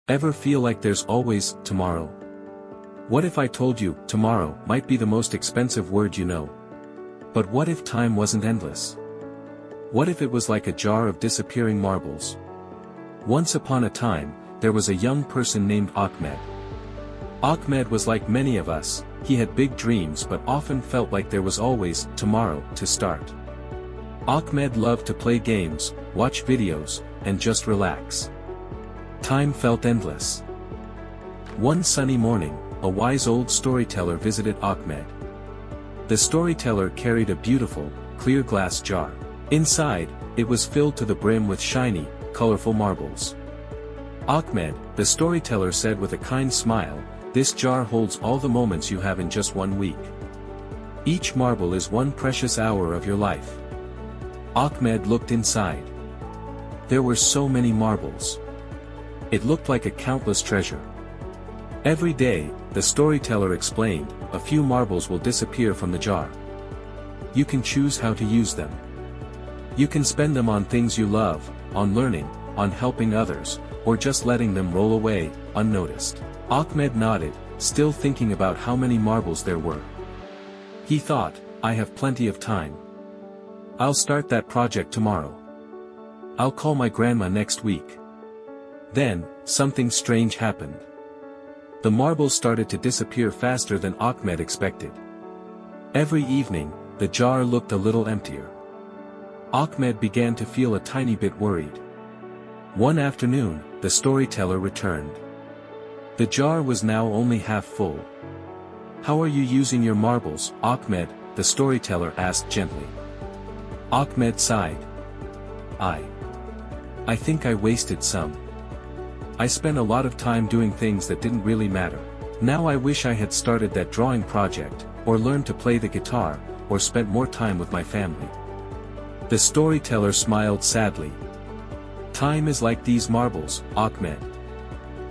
Ever feel like there's always tomorrow? What if I told you tomorrow might be the most expensive word you know? But what if time wasn't endless? What if it was like a jar of disappearing marbles? Once upon a time, there was a young person named Ahmed. Ahmed was like many of us. He had big dreams but often felt like there was always tomorrow to start. Ahmed loved to play games, watch videos, and just relax. Time felt endless. One sunny morning, a wise old storyteller visited Ahmed. The storyteller carried a beautiful, clear glass jar. Inside, it was filled to the brim with shiny, colorful marbles. Ahmed, the storyteller said with a kind smile, "This jar holds all the moments you have in just 1 week. Each marble is one precious hour of your life." Ahmed looked inside. There were so many marbles. It looked like a countless treasure. Every day, the storyteller explained, a few marbles will disappear from the jar. You can choose how to use them. You can spend them on things you love, on learning, on helping others, or just letting them roll away, unnoticed. Ahmed nodded, still thinking about how many marbles there were. He thought, I have plenty of time. I'll start that project tomorrow. I'll call my grandma next week. Then, something strange happened. The marbles started to disappear faster than Ahmed expected. Every evening, the jar looked a little emptier. Ahmed began to feel a tiny bit worried. One afternoon, the storyteller returned. The jar was now only half full. "How are you using your marbles, Ahmed?" the storyteller asked gently. Ahmed sighed. I think I wasted some. I spent a lot of time doing things that didn't really matter. Now I wish I had started that drawing project, or learned to play the guitar, or spent more time with my family." The storyteller smiled sadly. "Time is like these marbles, Ahmed.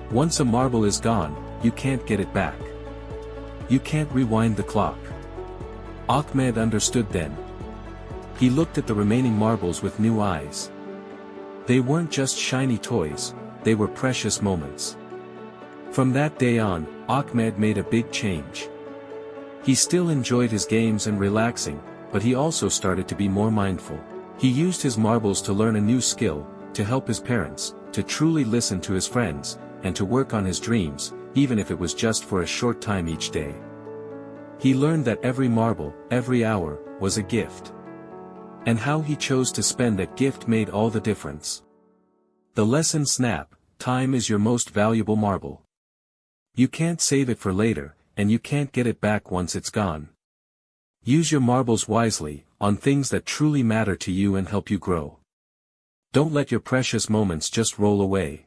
Once a marble is gone, you can't get it back. You can't rewind the clock." Ahmed understood then. He looked at the remaining marbles with new eyes. They weren't just shiny toys, they were precious moments. From that day on, Ahmed made a big change. He still enjoyed his games and relaxing, but he also started to be more mindful. He used his marbles to learn a new skill, to help his parents, to truly listen to his friends, and to work on his dreams, even if it was just for a short time each day. He learned that every marble, every hour, was a gift. And how he chose to spend that gift made all the difference. The lesson snap: time is your most valuable marble. You can't save it for later, and you can't get it back once it's gone. Use your marbles wisely, on things that truly matter to you and help you grow. Don't let your precious moments just roll away.